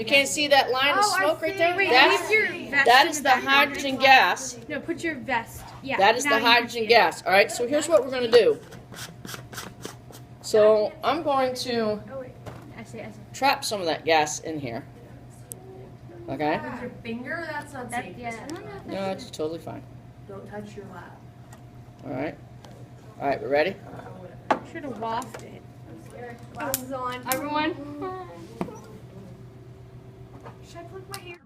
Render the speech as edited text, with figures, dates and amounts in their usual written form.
You can't see that line of smoke right there? Wait, That's, leave your vest that in is the the background. hydrogen gas. No, put your vest. Yeah. That is now the you can see hydrogen it. gas. All right, so here's what we're going to do. So I'm going to Oh wait, I see. trap some of that gas in here. Okay? With your finger, that's not safe. No, it's totally fine. Don't touch your lap. All right. All right, we ready? Should have wafted it. Glasses on. Everyone. Should I plug my ear?